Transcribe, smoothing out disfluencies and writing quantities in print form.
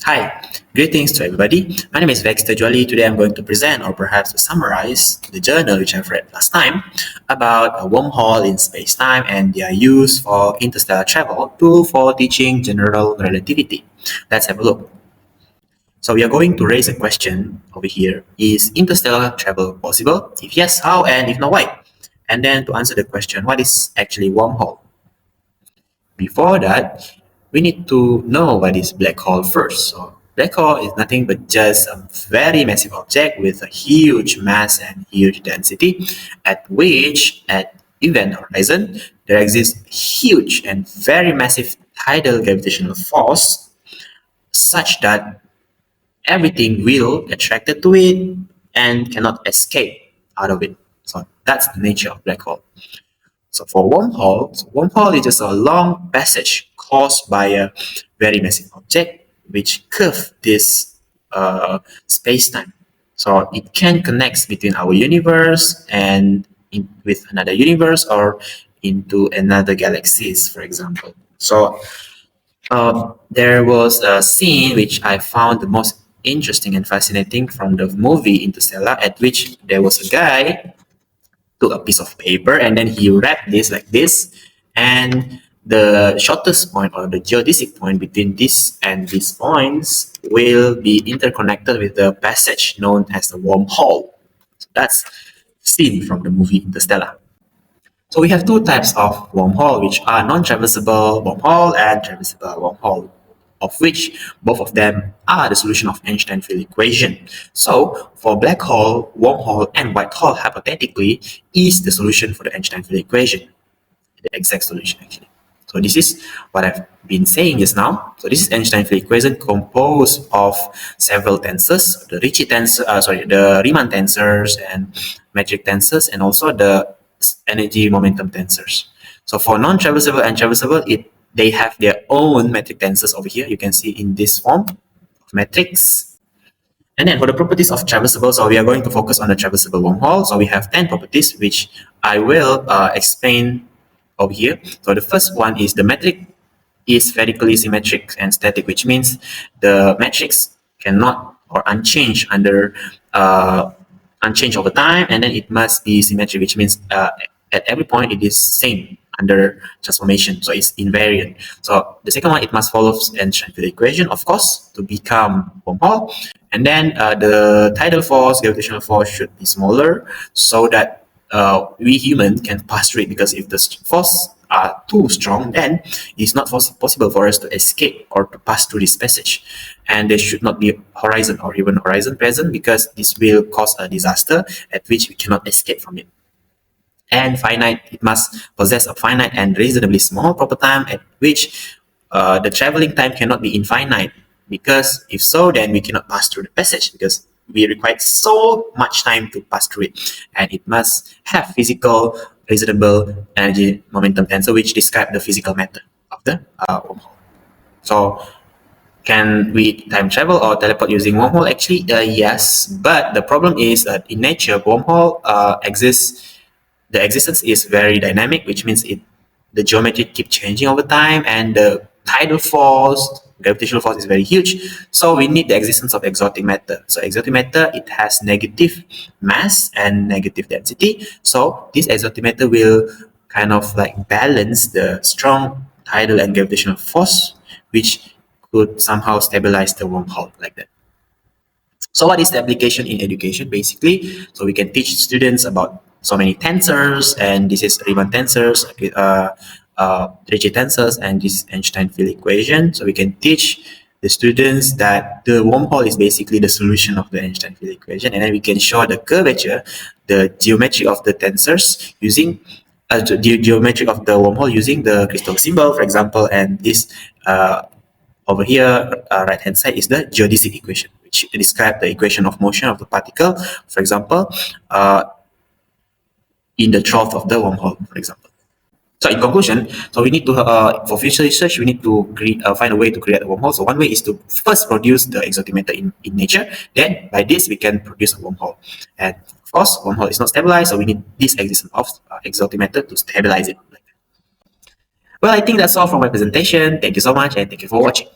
Hi, greetings to everybody. My name is Vexter Jolly. Today I'm going to present or perhaps to summarize the journal which I've read last time about a wormhole in space-time and their use for interstellar travel tool for teaching general relativity. Let's have a look. So we are going to raise a question over here. Is interstellar travel possible? If yes, how? And if not, why? And then to answer the question, what is actually wormhole? Before that, we need to know what is black hole first. So black hole is nothing but just a very massive object with a huge mass and huge density, at which at event horizon there exists huge and very massive tidal gravitational force such that everything will attracted to it and cannot escape out of it. So that's the nature of black hole. So for wormhole is just a long passage caused by a very massive object which curve this space-time. So it can connect between our universe and with another universe or into another galaxies, for example. So there was a scene which I found the most interesting and fascinating from the movie Interstellar, at which there was a guy took a piece of paper and then he wrapped this like this, and the shortest point or the geodesic point between this and these points will be interconnected with the passage known as the wormhole. So that's seen from the movie Interstellar. So we have two types of wormhole, which are non-traversable wormhole and traversable wormhole, of which both of them are the solution of Einstein field equation. So for black hole, wormhole, and white hole, hypothetically, is the solution for the Einstein field equation, the exact solution actually. So this is what I've been saying just now. So this is Einstein field equation composed of several tensors, the the Riemann tensors and metric tensors, and also the energy momentum tensors. So for non-traversable and traversable, they have their own metric tensors over here. You can see in this form of matrix. And then for the properties of traversable, so we are going to focus on the traversable wormhole. So we have 10 properties, which I will explain over here. So the first one is the metric is spherically symmetric and static, which means the matrix cannot or unchanged unchanged over time, and then it must be symmetric, which means at every point it is same under transformation, so it's invariant. So the second one, it must follow Einstein field equation, of course, to become wormhole. And then the tidal force, gravitational force should be smaller so that we humans can pass through it, because if the force are too strong, then it's not possible for us to escape or to pass through this passage. And there should not be horizon or even horizon present, because this will cause a disaster at which we cannot escape from it. And finite, it must possess a finite and reasonably small proper time at which the traveling time cannot be infinite, because if so, then we cannot pass through the passage, because we require so much time to pass through it. And it must have physical reasonable energy momentum tensor, which describe the physical matter of the wormhole. So can we time travel or teleport using wormhole? Actually, yes, but the problem is in nature, wormhole exists. The existence is very dynamic, which means the geometry keep changing over time, and the tidal force, gravitational force is very huge. So we need the existence of exotic matter. So exotic matter, it has negative mass and negative density. So this exotic matter will kind of like balance the strong tidal and gravitational force, which could somehow stabilize the wormhole like that. So what is the application in education basically? So we can teach students about so many tensors, and this is Riemann tensors, Ricci tensors, and this Einstein field equation. So we can teach the students that the wormhole is basically the solution of the Einstein field equation, and then we can show the curvature, the geometry of the tensors using the geometry of the wormhole using the crystal symbol, for example, and this over here, right hand side is the geodesic equation, which describes the equation of motion of the particle, for example, in the trough of the wormhole, for example. So in conclusion, so we need to, for future research, we need to find a way to create a wormhole. So one way is to first produce the exotic matter in nature. Then by this, we can produce a wormhole. And of course, wormhole is not stabilized, so we need this existence of exotic matter to stabilize it. Well, I think that's all from my presentation. Thank you so much, and thank you for watching.